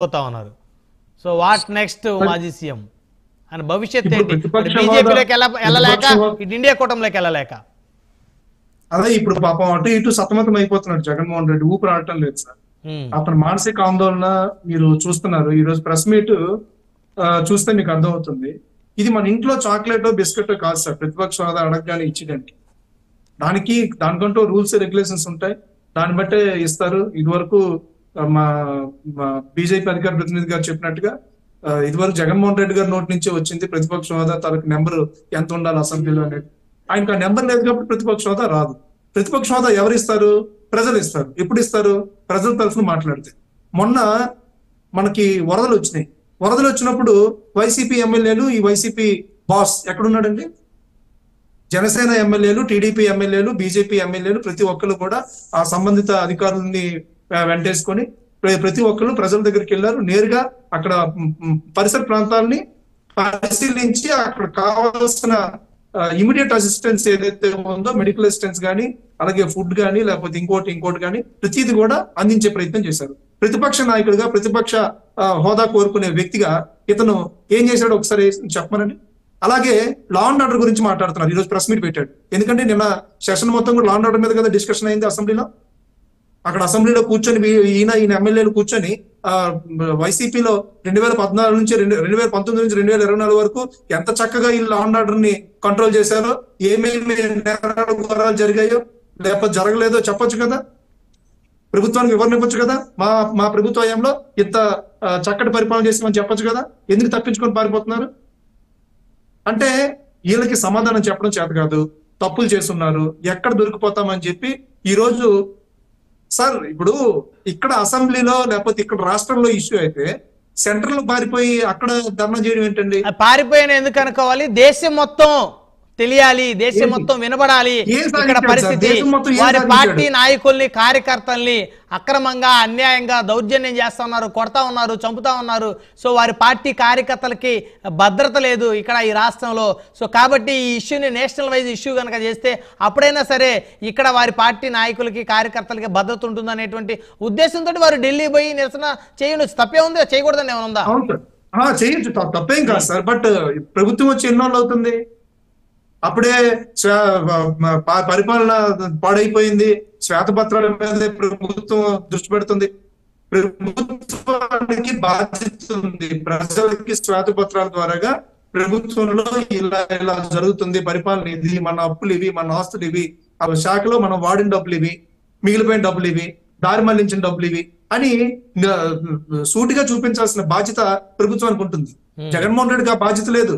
పోతా ఉన్నారు. So what next మాజీ సీఎం అని భవిష్యత్ ఏంటి? బీజేపీలోకి వెళ్ళలేక ఇటు ఇండియా కూటమిలోకి వెళ్ళలేక అదే ఇప్పుడు పాపం అటు ఇటు సతమతం అయిపోతున్నాడు జగన్మోహన్ రెడ్డి. ఊపిరి ఆడటం లేదు సార్. అతని మానసిక ఆందోళన మీరు చూస్తున్నారు. ఈ రోజు ప్రెస్ మీట్ చూస్తే మీకు అర్థమవుతుంది. ఇది మన ఇంట్లో చాక్లెట్ బిస్కెట్ కాదు సార్. ప్రతిపక్ష హోదా అడగగానే ఇచ్చేదానికి దానికంటూ రూల్స్ రెగ్యులేషన్స్ ఉంటాయి. దాన్ని బట్టే ఇస్తారు. ఇదివరకు మా బీజేపీ అధికార ప్రతినిధి గారు చెప్పినట్టుగా ఇదివరకు జగన్మోహన్ రెడ్డి గారి నోటి నుంచి వచ్చింది ప్రతిపక్ష హోదా తనకు నెంబర్ ఎంత ఉండాలి అసెంబ్లీలో అనేది. ఆయనకు ఆ నెంబర్ లేదు కాబట్టి ప్రతిపక్ష హోదా రాదు. ప్రతిపక్ష హోదా ఎవరు ఇస్తారు? ప్రజలు ఇస్తారు. ఎప్పుడు ఇస్తారు? ప్రజల తరఫున మాట్లాడితే. మొన్న మనకి వరదలు వచ్చినాయి. వరదలు వచ్చినప్పుడు వైసీపీ ఎమ్మెల్యేలు, ఈ వైసీపీ బాస్ ఎక్కడున్నాడండి? జనసేన ఎమ్మెల్యేలు, టీడీపీ ఎమ్మెల్యేలు, బీజేపీ ఎమ్మెల్యేలు ప్రతి ఒక్కరు కూడా ఆ సంబంధిత అధికారులని వెంటేసుకొని ప్రతి ఒక్కరు ప్రజల దగ్గరికి వెళ్ళారు. నేరుగా అక్కడ పరిసర ప్రాంతాలని పరిశీలించి అక్కడ కావాల్సిన ఇమీడియట్ అసిస్టెన్స్ ఏదైతే ఉందో, మెడికల్ అసిస్టెన్స్ కానీ, అలాగే ఫుడ్ కానీ, లేకపోతే ఇంకోటి కానీ ప్రతిది కూడా అందించే ప్రయత్నం చేశారు. ప్రతిపక్ష నాయకుడిగా, ప్రతిపక్ష హోదా కోరుకునే వ్యక్తిగా ఇతను ఏం చేశాడు ఒకసారి చెప్పమనండి. అలాగే లా అండ్ ఆర్డర్ గురించి మాట్లాడుతున్నారు. ఈరోజు ప్రెస్ మీట్ పెట్టాడు. ఎందుకంటే నిన్న సెషన్ మొత్తం కూడా లా అండ్ ఆర్డర్ మీద కదా డిస్కషన్ అయింది అసెంబ్లీలో. అక్కడ అసెంబ్లీలో కూర్చొని ఈయన ఎమ్మెల్యేలు కూర్చొని వైసీపీలో 2014 నుంచి 2019 నుంచి 2024 వరకు ఎంత చక్కగా ఈ లా అండ్ ఆర్డర్ ని కంట్రోల్ చేశారో, ఏమేమి నేరాలు ఘోరాలు జరిగాయో లేకపోతే జరగలేదో చెప్పొచ్చు కదా. ప్రభుత్వానికి వివరణ ఇవ్వచ్చు కదా. మా ప్రభుత్వ హయాంలో ఇంత చక్కటి పరిపాలన చేసామని చెప్పొచ్చు కదా. ఎందుకు తప్పించుకొని పారిపోతున్నారు? అంటే వీళ్ళకి సమాధానం చెప్పడం చేత కాదు. తప్పులు చేస్తున్నారు, ఎక్కడ దొరికిపోతామని చెప్పి ఈ రోజు సార్ ఇప్పుడు ఇక్కడ అసెంబ్లీలో లేకపోతే ఇక్కడ రాష్ట్రంలో ఇష్యూ అయితే సెంట్రల్ పారిపోయి అక్కడ ధర్నా చేయడం ఏంటండి? పారిపోయిన ఎందుకు అనుకోవాలి? దేశం మొత్తం తెలియాలి, దేశం మొత్తం వినబడాలి. ఇక్కడ పరిస్థితి వారి పార్టీ నాయకుల్ని, కార్యకర్తల్ని అక్రమంగా, అన్యాయంగా దౌర్జన్యం చేస్తా ఉన్నారు, కొడతా ఉన్నారు, చంపుతా ఉన్నారు. సో వారి పార్టీ కార్యకర్తలకి భద్రత లేదు ఇక్కడ ఈ రాష్ట్రంలో. సో కాబట్టి ఈ ఇష్యూని నేషనల్ వైజ్ ఇష్యూ కనుక చేస్తే అప్పుడైనా సరే ఇక్కడ వారి పార్టీ నాయకులకి, కార్యకర్తలకి భద్రత ఉంటుంది అనేటువంటి ఉద్దేశంతో వారు ఢిల్లీ పోయి నిరసన చేయవచ్చు. తప్పే ఉంది? చేయకూడదని ఏమైనా ఉందా? చేయొచ్చు, తప్పేం కాదు సార్. బట్ ప్రభుత్వం వచ్చి ఎన్నోళ్ళు అవుతుంది? అప్పుడే పరిపాలన పాడైపోయింది. శ్వేతపత్రాల మీద ప్రభుత్వం దృష్టి పెడుతుంది. ప్రభుత్వానికి బాధ్యత ఉంది. ప్రజలకి శ్వేతపత్రాల ద్వారాగా ప్రభుత్వంలో ఇలా జరుగుతుంది, పరిపాలన ఇది, మన అప్పులు ఇవి, మన ఆస్తులు ఇవి, ఆ శాఖలో మనం వాడిన డబ్బులు ఇవి, మిగిలిపోయిన డబ్బులు ఇవి, దారి మళ్లించిన డబ్బులు ఇవి అని సూటిగా చూపించాల్సిన బాధ్యత ప్రభుత్వానికి ఉంటుంది. జగన్మోహన్ రెడ్డికి ఆ బాధ్యత లేదు.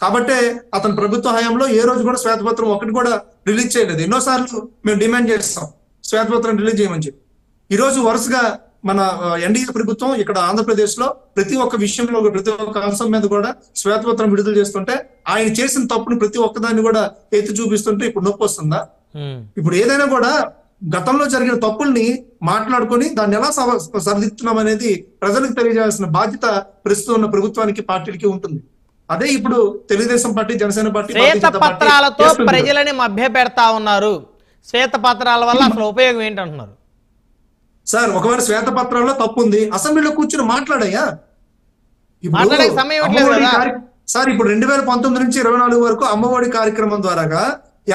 కాబట్టే అతని ప్రభుత్వ హయాంలో ఏ రోజు కూడా శ్వేతపత్రం ఒకటి కూడా రిలీజ్ చేయలేదు. ఎన్నోసార్లు మేము డిమాండ్ చేస్తాం శ్వేతపత్రం రిలీజ్ చేయమని చెప్పి. ఈ రోజు వరుసగా మన ఎన్డీఏ ప్రభుత్వం ఇక్కడ ఆంధ్రప్రదేశ్ లో ప్రతి ఒక్క విషయంలో, ప్రతి ఒక్క అంశం మీద కూడా శ్వేతపత్రం విడుదల చేస్తుంటే ఆయన చేసిన తప్పుని ప్రతి ఒక్కదాన్ని కూడా ఎత్తి చూపిస్తుంటే ఇప్పుడు నొప్పి వస్తుందా? ఇప్పుడు ఏదైనా కూడా గతంలో జరిగిన తప్పుల్ని మాట్లాడుకొని దాన్ని ఎలా సరిదిద్దుతున్నాం అనేది ప్రజలకు తెలియజేయాల్సిన బాధ్యత ప్రస్తుతం ఉన్న ప్రభుత్వానికి, పార్టీలకి ఉంటుంది. అదే ఇప్పుడు తెలుగుదేశం పార్టీ, జనసేన పార్టీ శ్వేతపత్రాలతో ప్రజలని మభ్య పెడతా ఉన్నారు. శ్వేతపత్రాల వల్ల అసలు ఉపయోగం ఏంటంటున్నారు సార్? ఒకవేళ శ్వేతపత్రాల్లో తప్పు ఉంది, అసెంబ్లీలో కూర్చుని మాట్లాడయ్యా. సార్ ఇప్పుడు 2019 నుంచి 2024 వరకు అమ్మఒడి కార్యక్రమం ద్వారాగా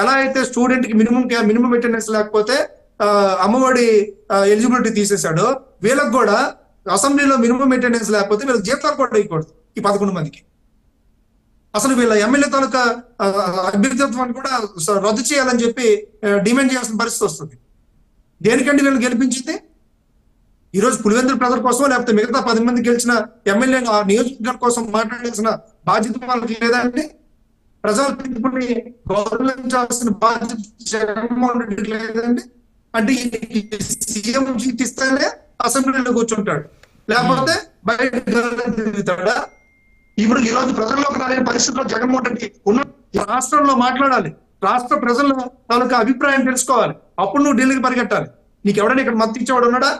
ఎలా అయితే స్టూడెంట్ కి మినిమం అటెండెన్స్ లేకపోతే అమ్మఒడి ఎలిజిబిలిటీ తీసేశాడో, వీళ్ళకి కూడా అసెంబ్లీలో మినిమం అటెండెన్స్ లేకపోతే వీళ్ళకి జీతాలు కూడా ఇవ్వకూడదు. ఈ 11 మందికి అసలు వీళ్ళ ఎమ్మెల్యే తాలూకా అభ్యర్థిత్వాన్ని కూడా రద్దు చేయాలని చెప్పి డిమాండ్ చేయాల్సిన పరిస్థితి వస్తుంది. దేనికంటే వీళ్ళు గెలిపించింది? ఈ రోజు పులివెందుల ప్రజల కోసం లేకపోతే మిగతా 10 మంది గెలిచిన ఎమ్మెల్యేలు ఆ నియోజకవర్గం కోసం మాట్లాడాల్సిన బాధ్యత వాళ్ళకి లేదండి? ప్రజల తీర్పుని గౌరవించాల్సిన బాధ్యత జగన్మోహన్ రెడ్డికి లేదండి? అంటే సీఎం సీట్ ఇస్తేనే అసెంబ్లీలో కూర్చుంటాడు, లేకపోతే బయట తిరుగుతాడా? ఇప్పుడు ఈ రోజు ప్రజల్లోకి రాలేని పరిస్థితుల్లో జగన్మోహన్ రెడ్డి ఉన్న రాష్ట్రంలో మాట్లాడాలి, రాష్ట్ర ప్రజల తాలూకా అభిప్రాయం తెలుసుకోవాలి. అప్పుడు నువ్వు ఢిల్లీకి పరిగెట్టాలి. నీకు ఎవడైనా ఇక్కడ మద్దతు ఇచ్చేవాడు ఉన్నాడా?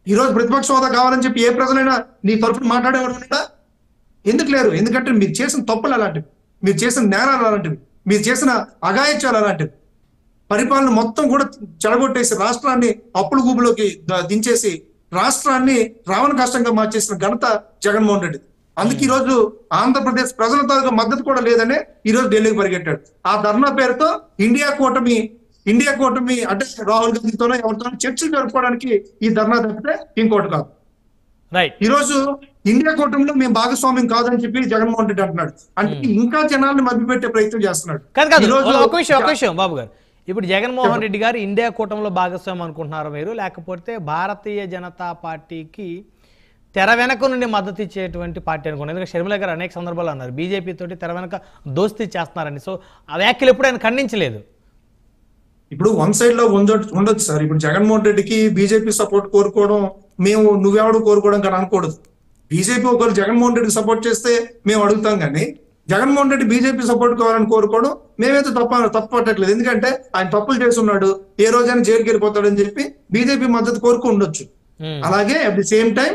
ఈ రోజు ప్రతిపక్ష హోదా కావాలని చెప్పి ఏ ప్రజలైనా నీ తరఫున మాట్లాడేవాడు ఉన్నాడా? ఎందుకు లేరు? ఎందుకంటే మీరు చేసిన తప్పులు అలాంటివి, మీరు చేసిన నేరాలు అలాంటివి, మీరు చేసిన అఘాయిత్యాలు అలాంటివి. పరిపాలన మొత్తం కూడా చెడగొట్టేసి రాష్ట్రాన్ని అప్పుల ఊబిలోకి దించేసి రాష్ట్రాన్ని రావణ కష్టంగా మార్చేసిన ఘనత జగన్మోహన్ రెడ్డి. అందుకే ఈ రోజు ఆంధ్రప్రదేశ్ ప్రజల తాలూకా మద్దతు కూడా లేదనే ఈ రోజు ఢిల్లీకి పరిగెట్టాడు. ఆ ధర్నా పేరుతో ఇండియా కూటమి అంటే రాహుల్ గాంధీతోనో ఎవరితోనో చర్చలు జరుపుకోవడానికి ఈ ధర్నా తప్పితే ఇంకోటి కాదు. ఈ రోజు ఇండియా కూటమిలో మేము భాగస్వామ్యం కాదని చెప్పి జగన్మోహన్ రెడ్డి అంటున్నాడు. అంటే ఇంకా జనాల్ని మభ్యపెట్టే ప్రయత్నం చేస్తున్నాడు. ఒక విషయం బాబు గారు, ఇప్పుడు జగన్మోహన్ రెడ్డి గారు ఇండియా కూటమిలో భాగస్వామ్యం అనుకుంటున్నారు మీరు, లేకపోతే భారతీయ జనతా పార్టీకి తెర వెనక నుండి మద్దతు ఇచ్చేటువంటి పార్టీ అనుకోండి? ఎందుకంటే షర్మిల గారు అనేక సందర్భాలు అన్నారు బీజేపీ తోటి తెర వెనక దోస్తీ చేస్తున్నారని. సో ఆ వ్యాఖ్యలు ఎప్పుడు ఆయన ఖండించలేదు. ఇప్పుడు వన్ సైడ్ లో ఉండొచ్చు సార్. ఇప్పుడు జగన్మోహన్ రెడ్డికి బీజేపీ సపోర్ట్ కోరుకోవడం, మేము నువ్వెవడు కోరుకోవడం కానీ అనకూడదు. బీజేపీ ఒకరు జగన్మోహన్ రెడ్డికి సపోర్ట్ చేస్తే మేము అడుగుతాం, కానీ జగన్మోహన్ రెడ్డి బీజేపీ సపోర్ట్ కావాలని కోరుకోవడం మేమైతే తప్పట్లేదు. ఎందుకంటే ఆయన తప్పులు చేస్తున్నాడు, ఏ రోజైనా జైలుకి వెళ్ళిపోతాడని చెప్పి బీజేపీ మద్దతు కోరుకు ఉండొచ్చు. అలాగే అట్ ది సేమ్ టైం